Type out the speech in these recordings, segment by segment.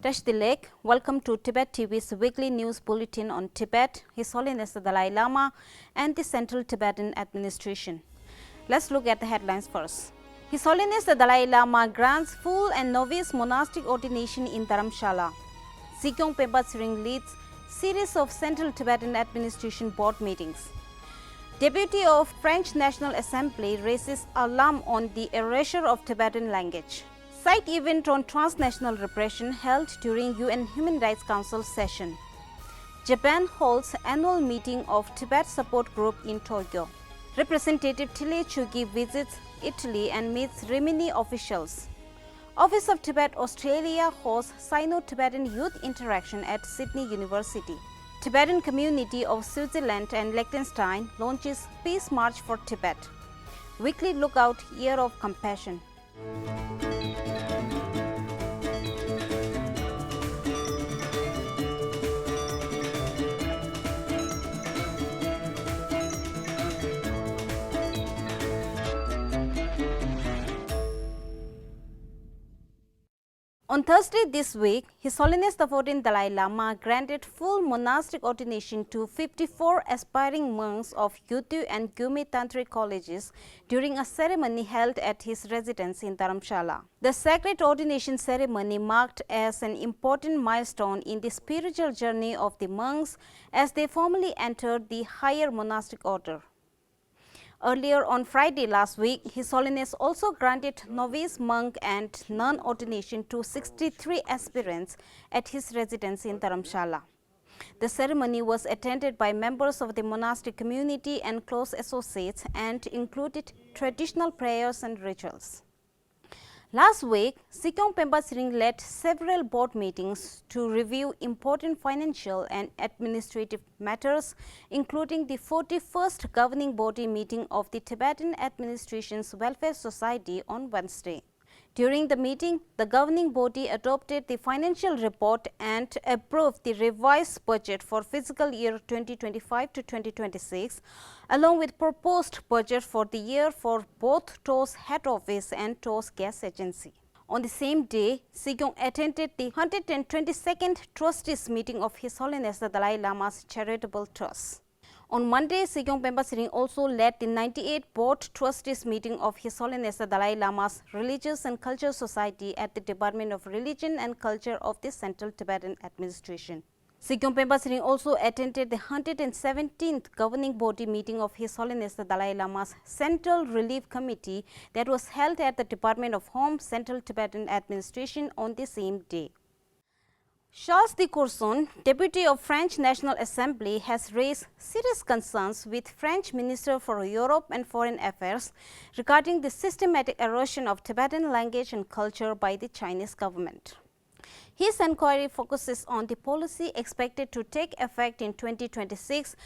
𝒊𝒃𝒆𝒕 welcome to Tibet TV's weekly news bulletin on Tibet, His Holiness the Dalai Lama and the Central Tibetan Administration. Let's look at the headlines first. His Holiness the Dalai Lama grants full and novice monastic ordination in Dharamsala. Sikyong Penpa Tsering leads series of Central Tibetan Administration board meetings. Deputy of French National Assembly raises alarm on the erasure of Tibetan language. Side event on transnational repression held during UN Human Rights Council session. Japan holds annual meeting of Tibet support group in Tokyo. Representative Chukki visits Italy and meets Rimini officials. Office of Tibet Australia hosts Sino-Tibetan youth interaction at Sydney University. Tibetan community of Switzerland and Liechtenstein launches Peace March for Tibet. Weekly Lookout Year of Compassion. On Thursday this week, His Holiness the 14th Dalai Lama granted full monastic ordination to 54 aspiring monks of Yudhu and Gyumi Tantric colleges during a ceremony held at his residence in Dharamsala. The sacred ordination ceremony marked as an important milestone in the spiritual journey of the monks as they formally entered the higher monastic order. Earlier on Friday last week, His Holiness also granted novice monk and nun ordination to 63 aspirants at his residence in Dharamsala. The ceremony was attended by members of the monastic community and close associates and included traditional prayers and rituals. Last week, Sikyong Penpa Tsering led several board meetings to review important financial and administrative matters, including the 41st governing body meeting of the Tibetan Administration's Welfare Society on Wednesday. During the meeting, the governing body adopted the financial report and approved the revised budget for fiscal year 2025 to 2026, along with proposed budget for the year for both TOS head office and TOS gas agency. On the same day, Sikyong attended the 122nd Trustees meeting of His Holiness the Dalai Lama's Charitable Trust. On Monday, Sikyong Penpa Tsering also led the 98th Board Trustees meeting of His Holiness the Dalai Lama's Religious and Culture Society at the Department of Religion and Culture of the Central Tibetan Administration. Sikyong Penpa Tsering also attended the 117th Governing Body meeting of His Holiness the Dalai Lama's Central Relief Committee that was held at the Department of Home, Central Tibetan Administration on the same day. Charles de Courson, Deputy of French National Assembly, has raised serious concerns with French Minister for Europe and Foreign Affairs regarding the systematic erosion of Tibetan language and culture by the Chinese government. His inquiry focuses on the policy expected to take effect in 2026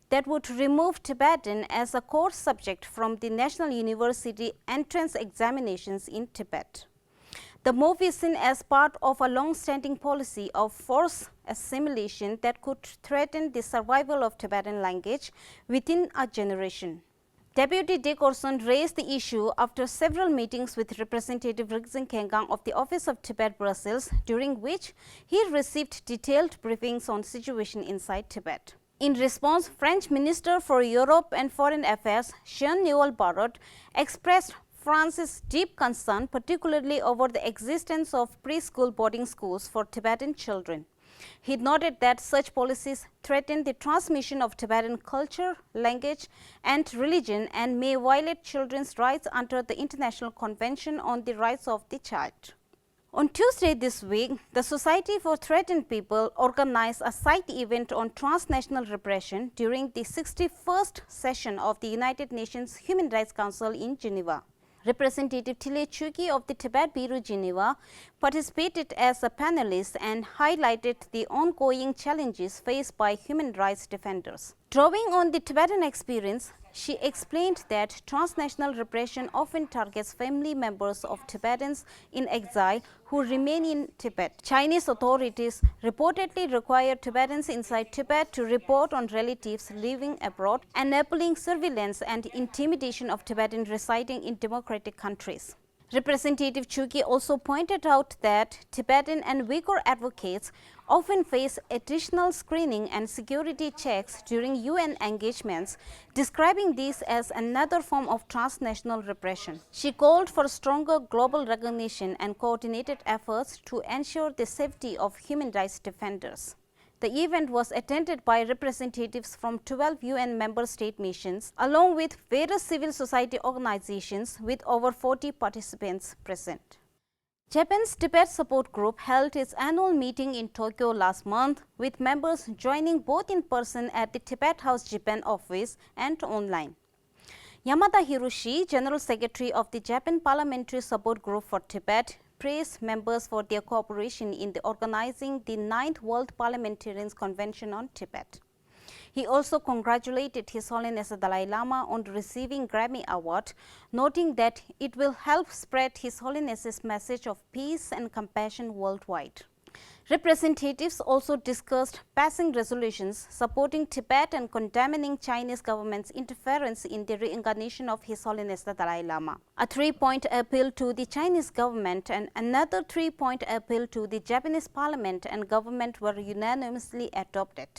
that would remove Tibetan as a core subject from the National University entrance examinations in Tibet. The move is seen as part of a long-standing policy of forced assimilation that could threaten the survival of Tibetan language within a generation. Deputy de Courson raised the issue after several meetings with Representative Rinzin Khengang of the Office of Tibet, Brussels, during which he received detailed briefings on situation inside Tibet. In response, French Minister for Europe and Foreign Affairs Jean-Noël Barrot expressed France's deep concern, particularly over the existence of preschool boarding schools for Tibetan children. He noted that such policies threaten the transmission of Tibetan culture, language, and religion and may violate children's rights under the International Convention on the Rights of the Child. On Tuesday this week, the Society for Threatened People organized a side event on transnational repression during the 61st session of the United Nations Human Rights Council in Geneva. Representative Chukki of the Tibet Bureau Geneva participated as a panelist and highlighted the ongoing challenges faced by human rights defenders. Drawing on the Tibetan experience, she explained that transnational repression often targets family members of Tibetans in exile who remain in Tibet. Chinese authorities reportedly require Tibetans inside Tibet to report on relatives living abroad, enabling surveillance and intimidation of Tibetans residing in democratic countries. Representative Chukki also pointed out that Tibetan and Uyghur advocates often face additional screening and security checks during UN engagements, describing this as another form of transnational repression. She called for stronger global recognition and coordinated efforts to ensure the safety of human rights defenders. The event was attended by representatives from 12 UN member state missions, along with various civil society organizations with over 40 participants present. Japan's Tibet Support Group held its annual meeting in Tokyo last month, with members joining both in person at the Tibet House Japan office and online. Yamada Hiroshi, General Secretary of the Japan Parliamentary Support Group for Tibet, praised members for their cooperation in organizing the 9th World Parliamentarians Convention on Tibet. He also congratulated His Holiness the Dalai Lama on receiving Grammy Award, noting that it will help spread His Holiness's message of peace and compassion worldwide. Representatives also discussed passing resolutions supporting Tibet and condemning Chinese government's interference in the reincarnation of His Holiness the Dalai Lama. A 3-point appeal to the Chinese government and another 3-point appeal to the Japanese parliament and government were unanimously adopted.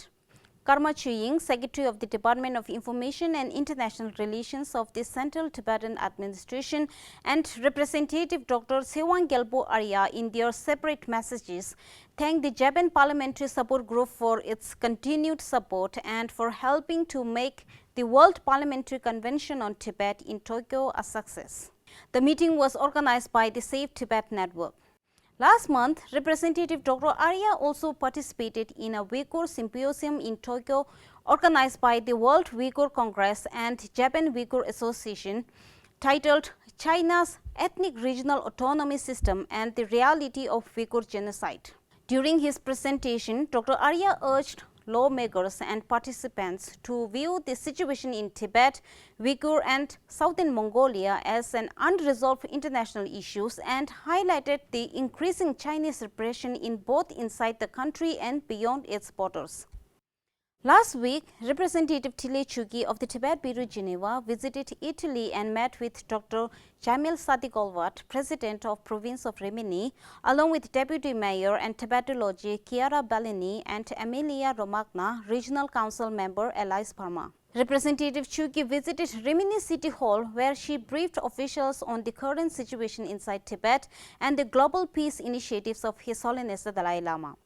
Karma Chuying, Secretary of the Department of Information and International Relations of the Central Tibetan Administration, and Representative Dr. 𝒉 Arya in their separate messages thanked the Japan Parliamentary Support Group for its continued support and for helping to make the World Parliamentary Convention on Tibet in Tokyo a success. The meeting was organized by the Safe Tibet Network. Last month, Representative Dr. Arya also participated in a Uyghur symposium in Tokyo organized by the World Uyghur Congress and Japan Uyghur Association, titled China's Ethnic Regional Autonomy System and the Reality of Uyghur Genocide. During his presentation, Dr. Arya urged lawmakers and participants to view the situation in Tibet, Uyghur and Southern Mongolia as an unresolved international issues and highlighted the increasing Chinese repression in both inside the country and beyond its borders. Last week, Representative Chukki of the Tibet Bureau Geneva visited Italy and met with Dr. 𝒉 President of Province of Rimini, along with Deputy Mayor and Tibetology Chiara Bellini and Emilia Romagna, Regional Council member Elise Parma. Representative Chukki visited Rimini City Hall, where she briefed officials on the current situation inside Tibet and the global peace initiatives of His Holiness the Dalai Lama.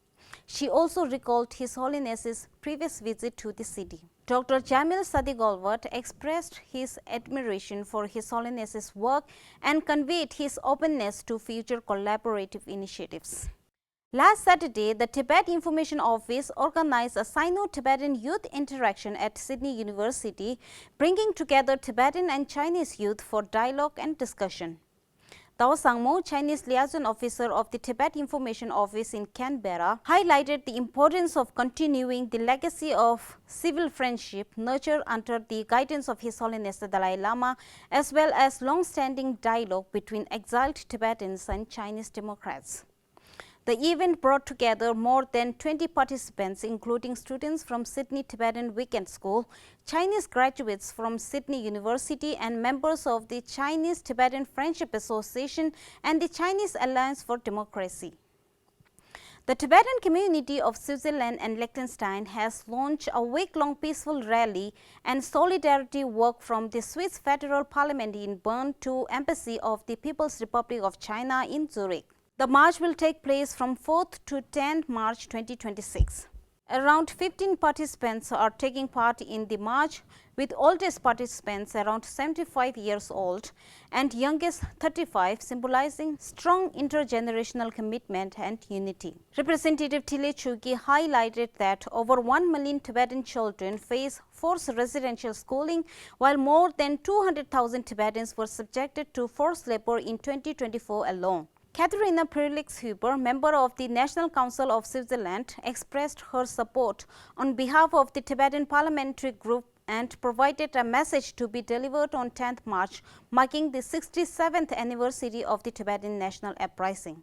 She also recalled His Holiness's previous visit to the city. Dr. 𝒉 expressed his admiration for His Holiness's work and conveyed his openness to future collaborative initiatives. Last Saturday, the Tibet Information Office organized a Sino-Tibetan youth interaction at Sydney University, bringing together Tibetan and Chinese youth for dialogue and discussion. Tao Sangmo, Chinese liaison officer of the Tibet Information Office in Canberra, highlighted the importance of continuing the legacy of civil friendship nurtured under the guidance of His Holiness the Dalai Lama, as well as long-standing dialogue between exiled Tibetans and Chinese democrats. The event brought together more than 20 participants, including students from Sydney Tibetan Weekend School, Chinese graduates from Sydney University, and members of the Chinese Tibetan Friendship Association and the Chinese Alliance for Democracy. The Tibetan community of Switzerland and Liechtenstein has launched a week-long peaceful rally and solidarity walk from the Swiss Federal Parliament in Bern to Embassy of the People's Republic of China in Zurich. The march will take place from 4th to 10th March 2026. Around 15 participants are taking part in the march, with oldest participants around 75 years old and youngest 35, symbolizing strong intergenerational commitment and unity. Representative Chukki highlighted that over 1 million Tibetan children face forced residential schooling, while more than 200,000 Tibetans were subjected to forced labor in 2024 alone. Katharina Perlix-Huber, member of the National Council of Switzerland, expressed her support on behalf of the Tibetan Parliamentary Group and provided a message to be delivered on 10th March, marking the 67th anniversary of the Tibetan National Uprising.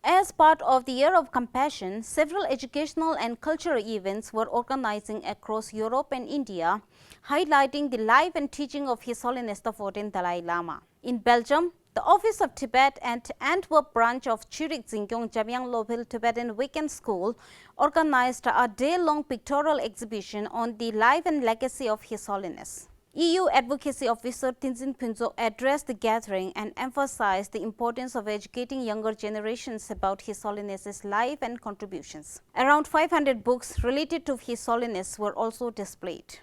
As part of the Year of Compassion, several educational and cultural events were organizing across Europe and India, highlighting the life and teaching of His Holiness the 14th Dalai Lama. In Belgium, The Office of Tibet and Antwerp branch of Zurich Sikyong 𝑻𝒊𝒃𝒆𝒕 Tibetan Weekend School organized a day-long pictorial exhibition on the life and legacy of His Holiness. EU Advocacy Officer 𝒂 addressed the gathering and emphasized the importance of educating younger generations about His Holiness's life and contributions. Around 500 books related to His Holiness were also displayed.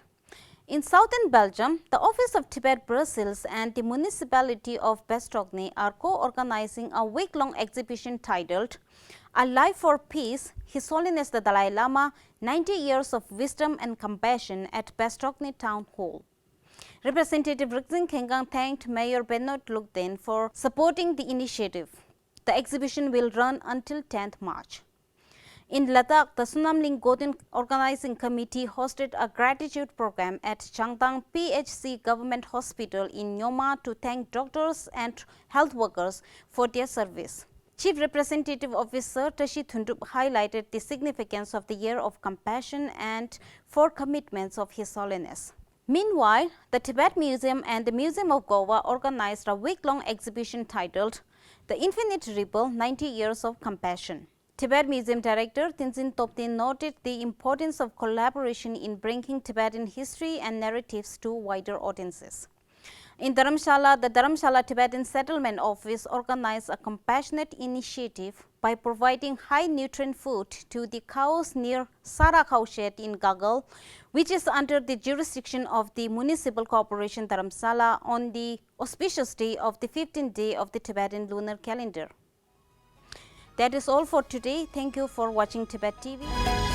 In southern Belgium, the Office of Tibet Brussels and the municipality of 𝒃𝒆𝒕 are co-organizing a week-long exhibition titled A Life for Peace, His Holiness the Dalai Lama, 90 Years of Wisdom and Compassion at 𝒃𝒆𝒕 Town Hall. Representative Rimini thanked Mayor Benoit Lukden for supporting the initiative. The exhibition will run until 10th March. In Ladakh, the Sunamling Godin Organizing Committee hosted a gratitude program at Changdang PHC Government Hospital in Nyoma to thank doctors and health workers for their service. Chief Representative Officer Tashi Thundup highlighted the significance of the Year of Compassion and four commitments of His Holiness. Meanwhile, the Tibet Museum and the Museum of Goa organized a week-long exhibition titled The Infinite Ripple, 90 Years of Compassion. Tibet Museum Director Tenzin Toptin noted the importance of collaboration in bringing Tibetan history and narratives to wider audiences. In Dharamsala, the Dharamsala Tibetan Settlement Office organized a compassionate initiative by providing high-nutrient food to the cows near Sara Cow Shed in Gagal, which is under the jurisdiction of the Municipal Corporation Dharamsala on the auspicious day of the 15th day of the Tibetan lunar calendar. That is all for today. Thank you for watching Tibet TV.